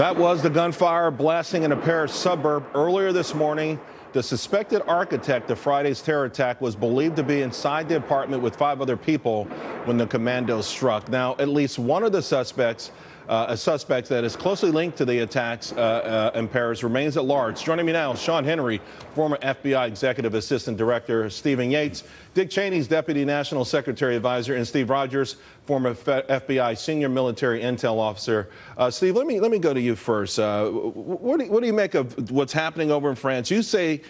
That was the gunfire blasting in a Paris suburb earlier this morning. The suspected architect of Friday's terror attack was believed to be inside the apartment with 5 other people when the commandos struck. Now, at least one of the suspects, a suspect that is closely linked to the attacks in Paris, remains at large. Joining me now, Sean Henry, former FBI Executive Assistant Director, Stephen Yates, Dick Cheney's Deputy National Secretary Advisor, and Steve Rogers, former FBI Senior Military Intel Officer. Steve, let me go to you first. What do you make of what's happening over in France? You say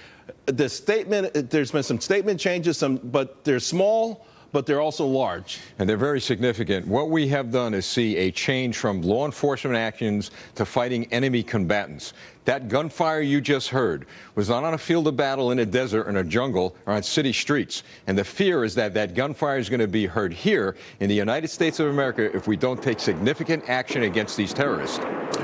the statement, there's been some statement changes, but they're small, but they're also large. And they're very significant. What we have done is see a change from law enforcement actions to fighting enemy combatants. That gunfire you just heard was not on a field of battle in a desert, in a jungle, or on city streets. And the fear is that that gunfire is going to be heard here in the United States of America if we don't take significant action against these terrorists.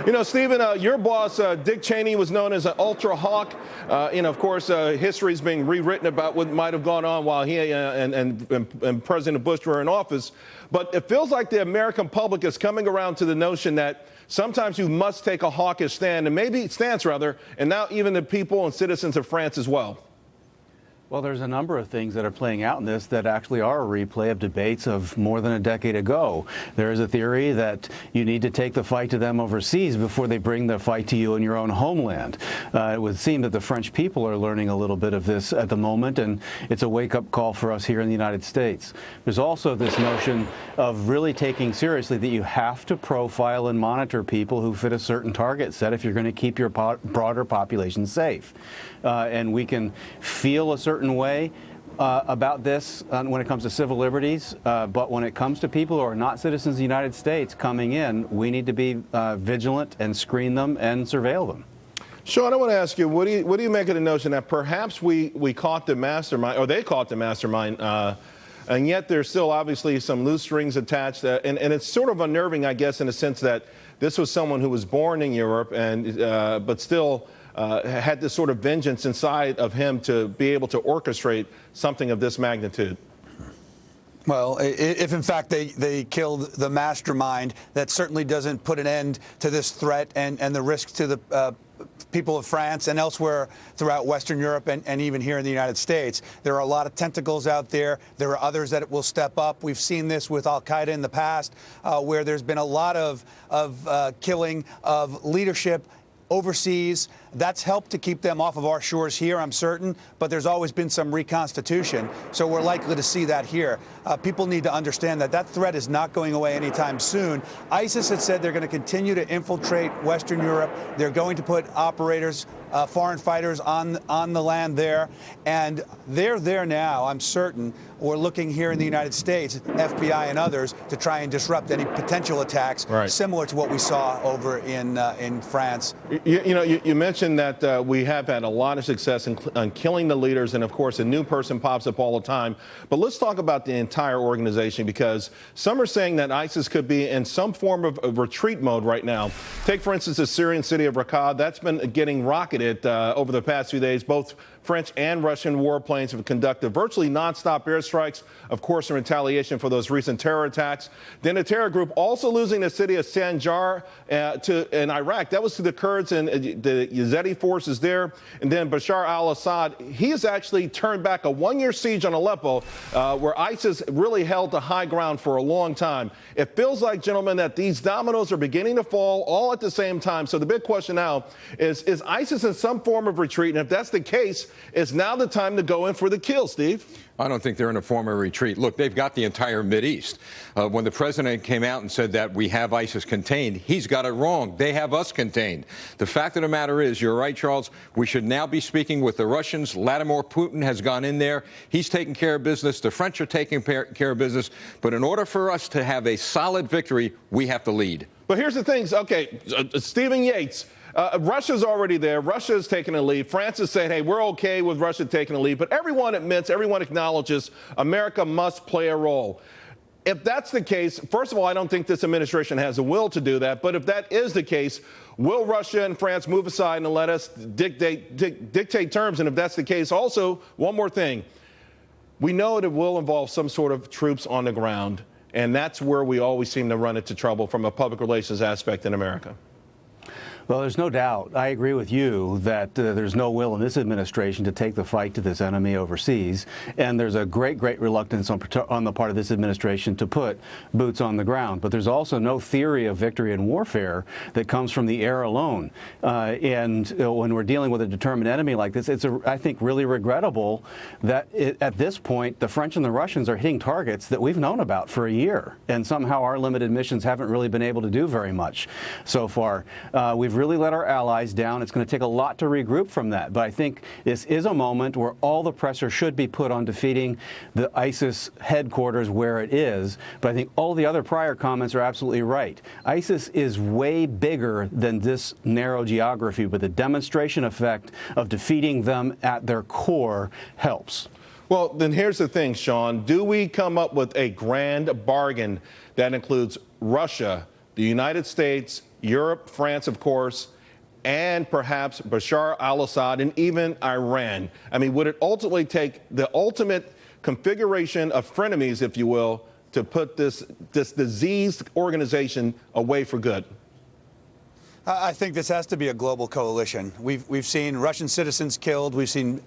You know, Stephen, your boss, Dick Cheney, was known as an ultra hawk. Of course, history is being rewritten about what might have gone on while he and President Bush were in office. But it feels like the American public is coming around to the notion that sometimes you must take a hawkish stand, and now even the people and citizens of France as well. Well, there's a number of things that are playing out in this that actually are a replay of debates of more than a decade ago. There is a theory that you need to take the fight to them overseas before they bring the fight to you in your own homeland. It would seem that the French people are learning a little bit of this at the moment, and it's a wake-up call for us here in the United States. There's also this notion of really taking seriously that you have to profile and monitor people who fit a certain target set if you're going to keep your broader population safe. And we can feel a certain way about this when it comes to civil liberties, but when it comes to people who are not citizens of the United States coming in, we need to be vigilant and screen them and surveil them. Sean, I want to ask you, what do you make of the notion that perhaps we caught the mastermind, or they caught the mastermind, and yet there's still obviously some loose strings attached, and it's sort of unnerving, I guess, in a sense that this was someone who was born in Europe and but still had this sort of vengeance inside of him to be able to orchestrate something of this magnitude? Well, if in fact they killed the mastermind, that certainly doesn't put an end to this threat and the risk to the people of France and elsewhere throughout Western Europe and even here in the United States. There are a lot of tentacles out there. There are others that will step up. We've seen this with al-Qaeda in the past, where there's been a lot of killing of leadership overseas. That's helped to keep them off of our shores here, I'm certain, but there's always been some reconstitution, so we're likely to see that here. People need to understand that that threat is not going away anytime soon. ISIS has said they're going to continue to infiltrate Western Europe. They're going to put operators, foreign fighters on the land there, and they're there now, I'm certain. We're looking here in the United States, FBI and others, to try and disrupt any potential attacks, similar to what we saw over in France. You mentioned that we have had a lot of success in killing the leaders, and of course a new person pops up all the time. But let's talk about the entire organization, because some are saying that ISIS could be in some form of retreat mode right now. Take, for instance, the Syrian city of Raqqa. That's been getting rocketed over the past few days. Both French and Russian warplanes have conducted virtually nonstop airstrikes, of course, in retaliation for those recent terror attacks. Then the terror group also losing the city of Sanjar in Iraq. That was to the Kurds and the Yazidi forces there. And then Bashar al-Assad, he has actually turned back a one-year siege on Aleppo, where ISIS really held the high ground for a long time. It feels like, gentlemen, that these dominoes are beginning to fall all at the same time. So the big question now is ISIS in some form of retreat? And if that's the case, is now the time to go in for the kill, Steve? I don't think they're in a form of retreat. Look, they've got the entire Mideast. When the president came out and said that we have ISIS contained, he's got it wrong. They have us contained. The fact of the matter is, you're right, Charles, we should now be speaking with the Russians. Vladimir Putin has gone in there. He's taking care of business. The French are taking care of business. But in order for us to have a solid victory, we have to lead. But here's the thing. Okay, Stephen Yates, Russia's already there. Russia's taking a lead. France is saying, hey, we're okay with Russia taking a lead. But everyone admits, everyone acknowledges America must play a role. If that's the case, first of all, I don't think this administration has the will to do that. But if that is the case, will Russia and France move aside and let us dictate terms? And if that's the case, also, one more thing. We know it will involve some sort of troops on the ground. And that's where we always seem to run into trouble from a public relations aspect in America. Well, there's no doubt. I agree with you that there's no will in this administration to take the fight to this enemy overseas, and there's a great reluctance on the part of this administration to put boots on the ground. But there's also no theory of victory in warfare that comes from the air alone. And when we're dealing with a determined enemy like this, it's, I think, really regrettable that at this point the French and the Russians are hitting targets that we've known about for a year, and somehow our limited missions haven't really been able to do very much so far. We've really let our allies down. It's going to take a lot to regroup from that. But I think this is a moment where all the pressure should be put on defeating the ISIS headquarters where it is. But I think all the other prior comments are absolutely right. ISIS is way bigger than this narrow geography, but the demonstration effect of defeating them at their core helps. Well, then here's the thing, Sean. Do we come up with a grand bargain that includes Russia, the United States, Europe, France, of course, and perhaps Bashar al-Assad and even Iran? I mean, would it ultimately take the ultimate configuration of frenemies, if you will, to put this diseased organization away for good? I think this has to be a global coalition. We've seen Russian citizens killed. We've seen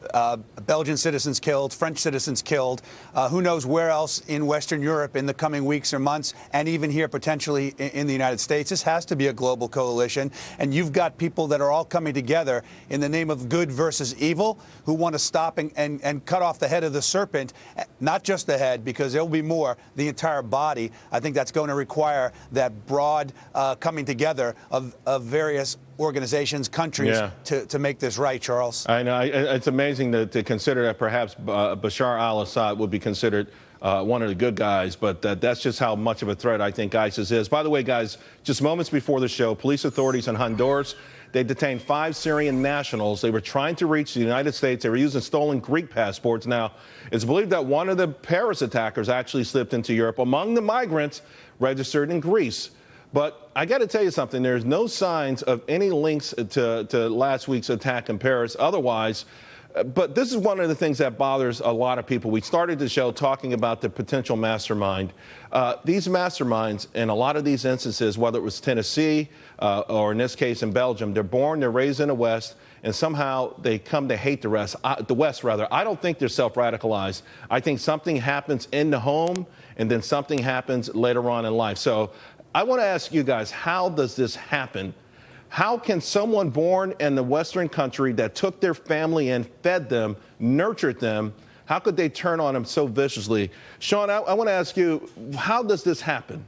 Belgian citizens killed, French citizens killed. Who knows where else in Western Europe in the coming weeks or months, and even here potentially in the United States. This has to be a global coalition. And you've got people that are all coming together in the name of good versus evil who want to stop and cut off the head of the serpent, not just the head, because there will be more, the entire body. I think that's going to require that broad coming together of various organizations, countries, to make this right, Charles. I know. It's amazing to consider that perhaps Bashar al-Assad would be considered one of the good guys, but that's just how much of a threat I think ISIS is. By the way, guys, just moments before the show, police authorities in Honduras, they detained 5 Syrian nationals. They were trying to reach the United States. They were using stolen Greek passports. Now, it's believed that one of the Paris attackers actually slipped into Europe among the migrants registered in Greece. But I got to tell you something. There's no signs of any links to last week's attack in Paris otherwise. But this is one of the things that bothers a lot of people. We started the show talking about the potential mastermind. These masterminds, in a lot of these instances, whether it was Tennessee or in this case in Belgium, they're born, they're raised in the West, and somehow they come to hate the West, rather. I don't think they're self-radicalized. I think something happens in the home, and then something happens later on in life. So I want to ask you guys, how does this happen? How can someone born in the Western country that took their family and fed them, nurtured them, how could they turn on them so viciously? Sean, I want to ask you, how does this happen?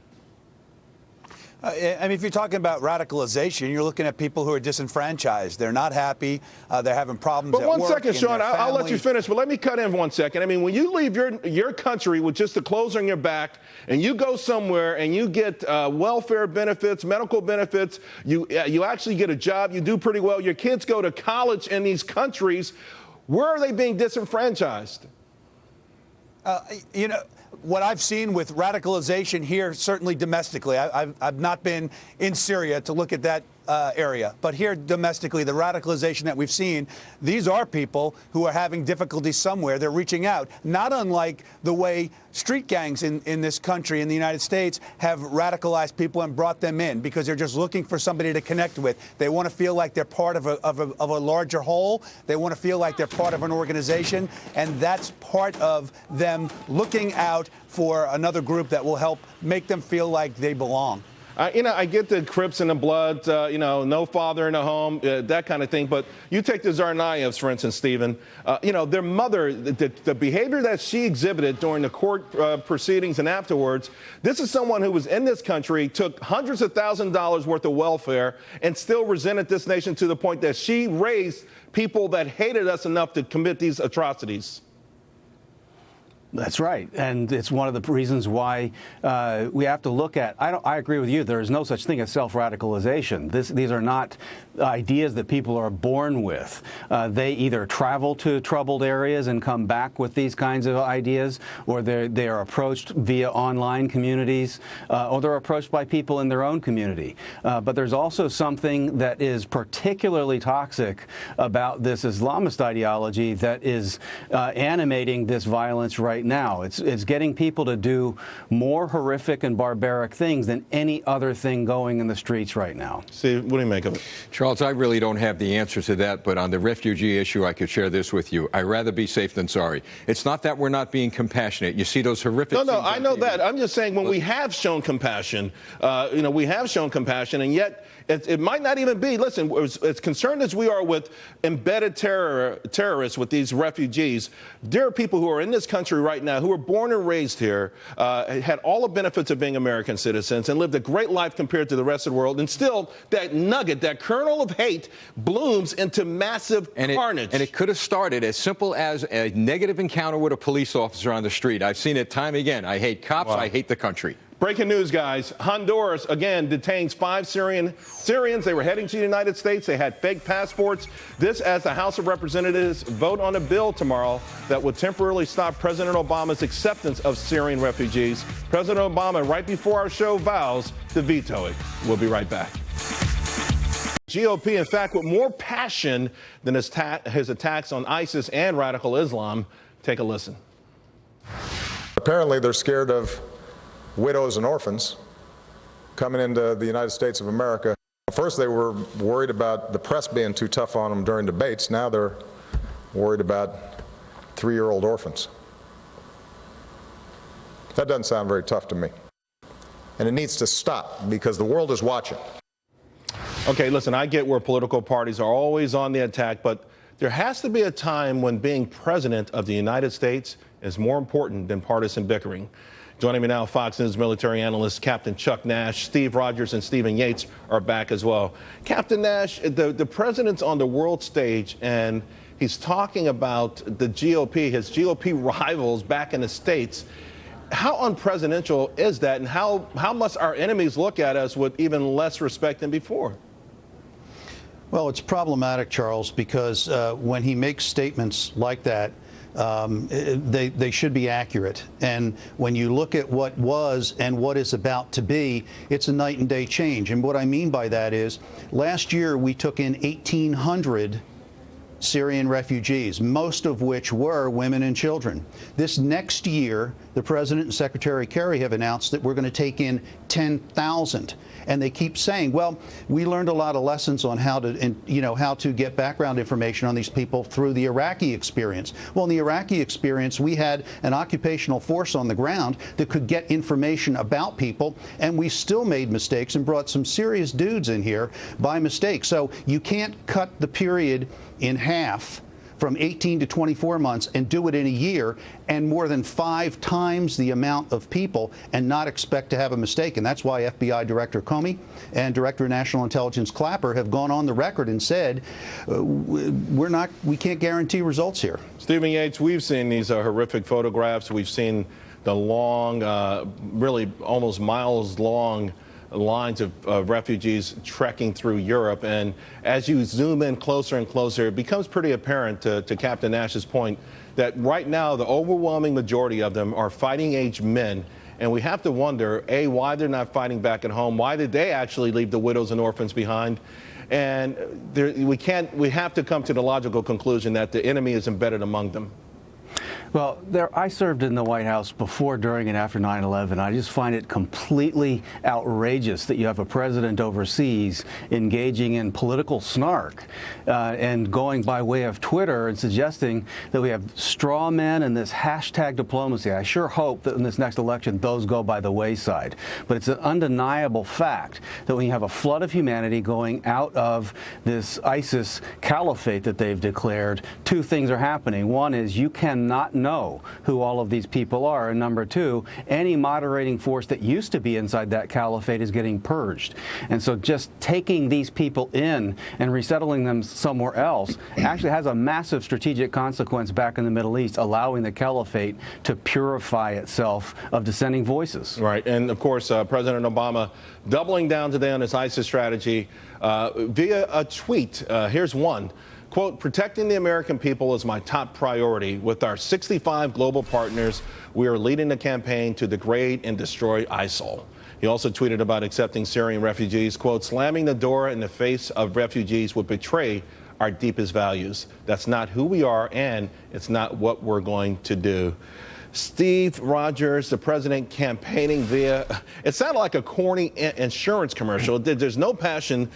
I mean, if you're talking about radicalization, you're looking at people who are disenfranchised. They're not happy. They're having problems at work. But 1 second, Sean, I'll let you finish, but let me cut in 1 second. I mean, when you leave your country with just the clothes on your back and you go somewhere and you get welfare benefits, medical benefits, you actually get a job, you do pretty well, your kids go to college in these countries, where are they being disenfranchised? You know, what I've seen with radicalization here, certainly domestically, I've not been in Syria to look at that area. But here domestically, the radicalization that we've seen, these are people who are having difficulties somewhere. They're reaching out, not unlike the way street gangs in this country, in the United States, have radicalized people and brought them in because they're just looking for somebody to connect with. They want to feel like they're part of a larger whole. They want to feel like they're part of an organization. And that's part of them looking out for another group that will help make them feel like they belong. I get the Crips and the Bloods, no father in the home, that kind of thing. But you take the Tsarnaevs, for instance, Stephen. Their mother, the behavior that she exhibited during the court proceedings and afterwards, this is someone who was in this country, took hundreds of thousands of dollars worth of welfare, and still resented this nation to the point that she raised people that hated us enough to commit these atrocities. That's right, and it's one of the reasons why we have to look at. I agree with you. There is no such thing as self-radicalization. These are not ideas that people are born with. They either travel to troubled areas and come back with these kinds of ideas, or they are approached via online communities, or they're approached by people in their own community. But there's also something that is particularly toxic about this Islamist ideology that is animating this violence right right now. It's getting people to do more horrific and barbaric things than any other thing going in the streets right now. Steve, what do you make of it? Charles, I really don't have the answer to that, but on the refugee issue, I could share this with you. I'd rather be safe than sorry. It's not that we're not being compassionate. You see those horrific No, things I on know TV. that. I'm just saying when we have shown compassion, we have shown compassion, and yet it might not even be. Listen, as concerned as we are with embedded terrorists with these refugees, there are people who are in this country right now who were born and raised here, had all the benefits of being American citizens, and lived a great life compared to the rest of the world, and still that nugget, that kernel of hate blooms into massive carnage. And it could have started as simple as a negative encounter with a police officer on the street. I've seen it time again. I hate cops. Wow. I hate the country. Breaking news, guys. Honduras, again, detains 5 Syrians. They were heading to the United States. They had fake passports. This as the House of Representatives vote on a bill tomorrow that would temporarily stop President Obama's acceptance of Syrian refugees. President Obama, right before our show, vows to veto it. We'll be right back. GOP, in fact, with more passion than his attacks on ISIS and radical Islam. Take a listen. Apparently, they're scared of widows and orphans coming into the United States of America. First, they were worried about the press being too tough on them during debates. Now they're worried about 3-year-old orphans. That doesn't sound very tough to me. And it needs to stop because the world is watching. Okay, listen, I get where political parties are always on the attack, but there has to be a time when being president of the United States is more important than partisan bickering. Joining me now, Fox News military analyst Captain Chuck Nash, Steve Rogers, and Stephen Yates are back as well. Captain Nash, the president's on the world stage, and he's talking about the GOP, his GOP rivals back in the States. How unpresidential is that, and how must our enemies look at us with even less respect than before? Well, it's problematic, Charles, because when he makes statements like that, they should be accurate. And when you look at what was and what is about to be, it's a night and day change. And what I mean by that is, last year we took in 1,800 Syrian refugees, most of which were women and children. This next year, the President and Secretary Kerry have announced that we're going to take in 10,000. And they keep saying, well, we learned a lot of lessons on how to get background information on these people through the Iraqi experience. Well, in the Iraqi experience, we had an occupational force on the ground that could get information about people, and we still made mistakes and brought some serious dudes in here by mistake. So you can't cut the period in half from 18 to 24 months and do it in a year and more than 5 times the amount of people and not expect to have a mistake. And that's why FBI Director Comey and Director of National Intelligence Clapper have gone on the record and said we can't guarantee results here. Stephen Yates, we've seen these horrific photographs. We've seen the long, really almost miles long lines of refugees trekking through Europe. And as you zoom in closer and closer, it becomes pretty apparent to Captain Nash's point that right now the overwhelming majority of them are fighting age men. And we have to wonder, A, why they're not fighting back at home. Why did they actually leave the widows and orphans behind? And we have to come to the logical conclusion that the enemy is embedded among them. Well, I served in the White House before, during, and after 9/11. I just find it completely outrageous that you have a president overseas engaging in political snark and going by way of Twitter and suggesting that we have straw men and this hashtag diplomacy. I sure hope that in this next election those go by the wayside. But it's an undeniable fact that when you have a flood of humanity going out of this ISIS caliphate that they've declared, 2 things are happening. One is you cannot know who all of these people are. And number 2, any moderating force that used to be inside that caliphate is getting purged. And so just taking these people in and resettling them somewhere else actually has a massive strategic consequence back in the Middle East, allowing the caliphate to purify itself of dissenting voices. Right. And of course, President Obama doubling down today on his ISIS strategy via a tweet. Here's one. Quote, protecting the American people is my top priority. With our 65 global partners, we are leading the campaign to degrade and destroy ISIL. He also tweeted about accepting Syrian refugees. Quote, slamming the door in the face of refugees would betray our deepest values. That's not who we are, and it's not what we're going to do. Steve Rogers, the president, campaigning via, it sounded like a corny insurance commercial. There's no passion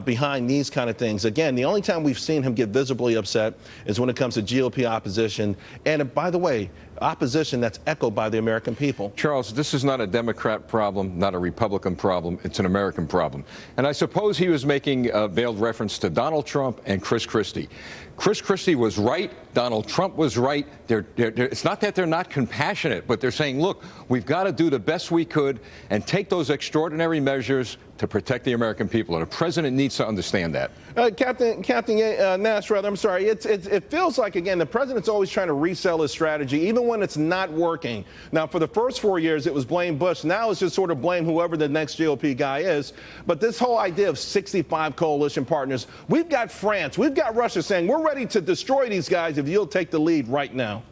behind these kind of things. Again, the only time we've seen him get visibly upset is when it comes to GOP opposition. And by the way, opposition that's echoed by the American people. Charles, this is not a Democrat problem, not a Republican problem. It's an American problem. And I suppose he was making a veiled reference to Donald Trump and Chris Christie. Chris Christie was right. Donald Trump was right. It's not that they're not compassionate, but they're saying, look, we've got to do the best we could and take those extraordinary measures to protect the American people. And the president needs to understand that. Captain Nash, rather, I'm sorry. It feels like, again, the president's always trying to resell his strategy, even when it's not working. Now, for the first 4 years, it was blame Bush. Now it's just sort of blame whoever the next GOP guy is. But this whole idea of 65 coalition partners, we've got France, we've got Russia saying we're ready to destroy these guys if you'll take the lead right now.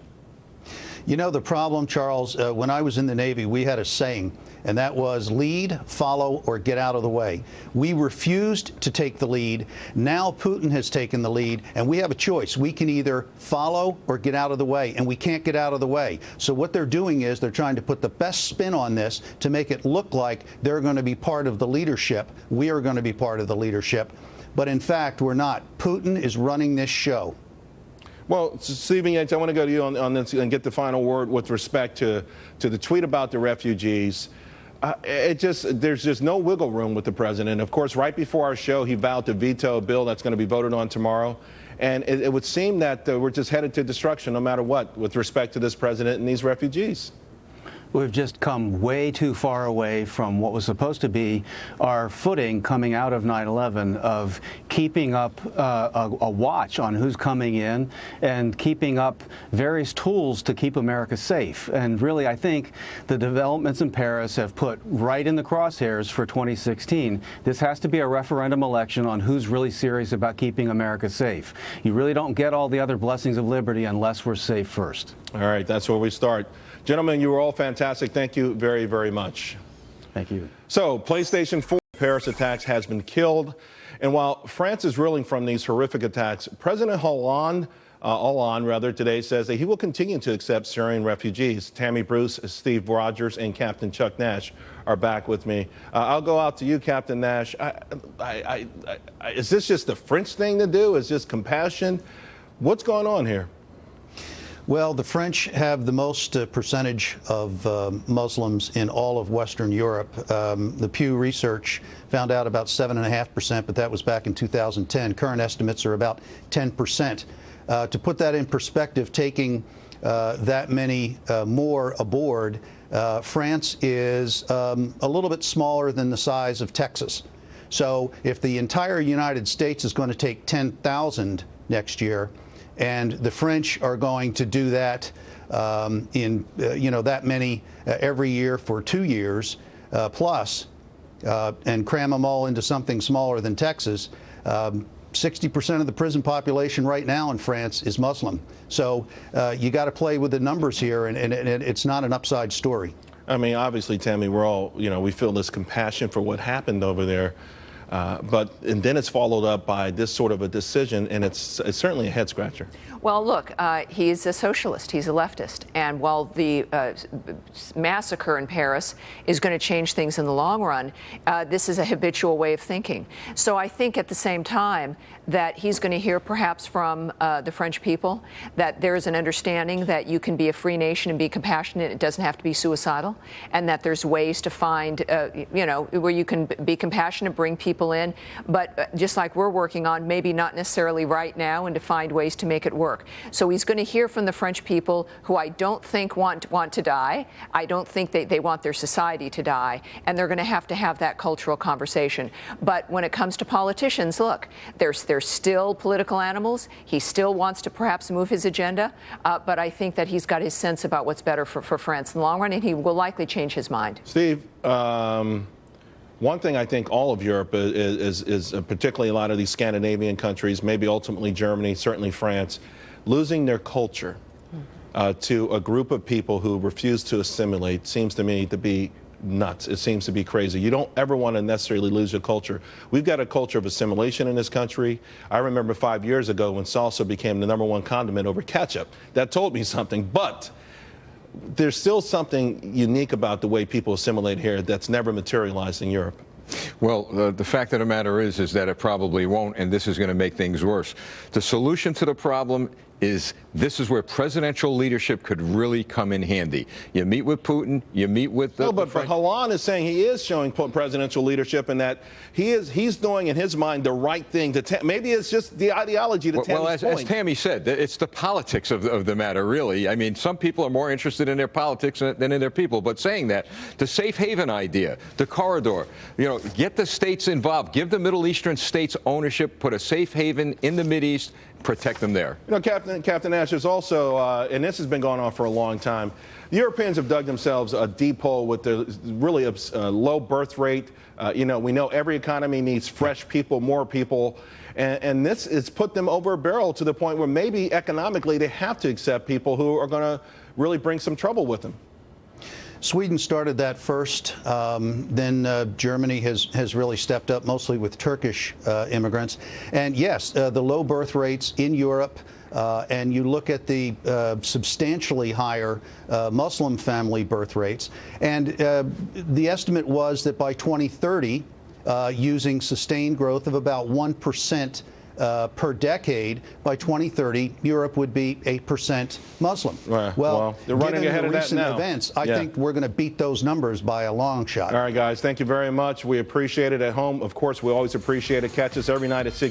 You know, the problem, Charles, when I was in the Navy, we had a saying, and that was lead, follow, or get out of the way. We refused to take the lead. Now Putin has taken the lead, and we have a choice. We can either follow or get out of the way, and we can't get out of the way. So what they're doing is they're trying to put the best spin on this to make it look like they're going to be part of the leadership. We are going to be part of the leadership. But in fact, we're not. Putin is running this show. Well, Stephen Yates, I want to go to you on this and get the final word with respect to the tweet about the refugees. There's just no wiggle room with the president. Of course, right before our show, he vowed to veto a bill that's going to be voted on tomorrow. And it would seem that we're just headed to destruction no matter what with respect to this president and these refugees. We've just come way too far away from what was supposed to be our footing coming out of 9/11 of keeping up a watch on who's coming in and keeping up various tools to keep America safe. And really, I think the developments in Paris have put right in the crosshairs for 2016. This has to be a referendum election on who's really serious about keeping America safe. You really don't get all the other blessings of liberty unless we're safe first. All right, that's where we start. Gentlemen, you were all fantastic. Thank you very, very much. Thank you. So, PlayStation 4 Paris attacks has been killed. And while France is reeling from these horrific attacks, President Hollande today says that he will continue to accept Syrian refugees. Tammy Bruce, Steve Rogers, and Captain Chuck Nash are back with me. I'll go out to you, Captain Nash. Is this just the French thing to do? Is this compassion? What's going on here? Well, the French have the most percentage of Muslims in all of Western Europe. The Pew Research found out about 7.5%, but that was back in 2010. Current estimates are about 10%. To put that in perspective, taking that many more aboard, France is a little bit smaller than the size of Texas. So if the entire United States is going to take 10,000 next year, and the French are going to do that in that many every year for 2 years plus, and cram them all into something smaller than Texas. 60% of the prison population right now in France is Muslim. So you got to play with the numbers here, and it's not an upside story. I mean, obviously, Tammy, we're all, we feel this compassion for what happened over there. And then it's followed up by this sort of a decision, and it's certainly a head scratcher. Well, look, he's a socialist. He's a leftist. And while the massacre in Paris is going to change things in the long run, this is a habitual way of thinking. So I think at the same time that he's going to hear perhaps from the French people that there's an understanding that you can be a free nation and be compassionate. It doesn't have to be suicidal, and that there's ways to find, where you can be compassionate, bring people in, but just like we're working on, maybe not necessarily right now, and to find ways to make it work. So he's going to hear from the French people, who I don't think want to die. I don't think they want their society to die, and they're going to have that cultural conversation. But when it comes to politicians, look, they're still political animals. He still wants to perhaps move his agenda, but I think that he's got his sense about what's better for France in the long run, and he will likely change his mind. Steve, one thing I think all of Europe is particularly a lot of these Scandinavian countries, maybe ultimately Germany, certainly France, losing their culture to a group of people who refuse to assimilate seems to me to be nuts. It seems to be crazy. You don't ever want to necessarily lose your culture. We've got a culture of assimilation in this country. I remember 5 years ago when salsa became the #1 condiment over ketchup. That told me something. But there's still something unique about the way people assimilate here that's never materialized in Europe. Well, the fact of the matter is that it probably won't, and this is going to make things worse. The solution to the problem is this is where presidential leadership could really come in handy. You meet with Putin, you meet with No, but Halan is saying he is showing presidential leadership and that he's doing in his mind the right thing. Maybe it's just the ideology to Tammy's point. As Tammy said, it's the politics of the matter, really. I mean, some people are more interested in their politics than in their people. But saying that, the safe haven idea, the corridor, get the states involved, give the Middle Eastern states ownership, put a safe haven in the Mideast, protect them there. Captain Ash, is also, and this has been going on for a long time, the Europeans have dug themselves a deep hole with the really low birth rate. We know every economy needs fresh people, more people, and this has put them over a barrel to the point where maybe economically they have to accept people who are going to really bring some trouble with them. Sweden started that first. Then Germany has really stepped up, mostly with Turkish immigrants. And yes, the low birth rates in Europe, and you look at the substantially higher Muslim family birth rates. And the estimate was that by 2030, using sustained growth of about 1% per decade, by 2030, Europe would be 8% Muslim. Well, they're running ahead of that now. Events, I think we're going to beat those numbers by a long shot. All right, guys, thank you very much. We appreciate it at home. Of course, we always appreciate it. Catch us every night at 6.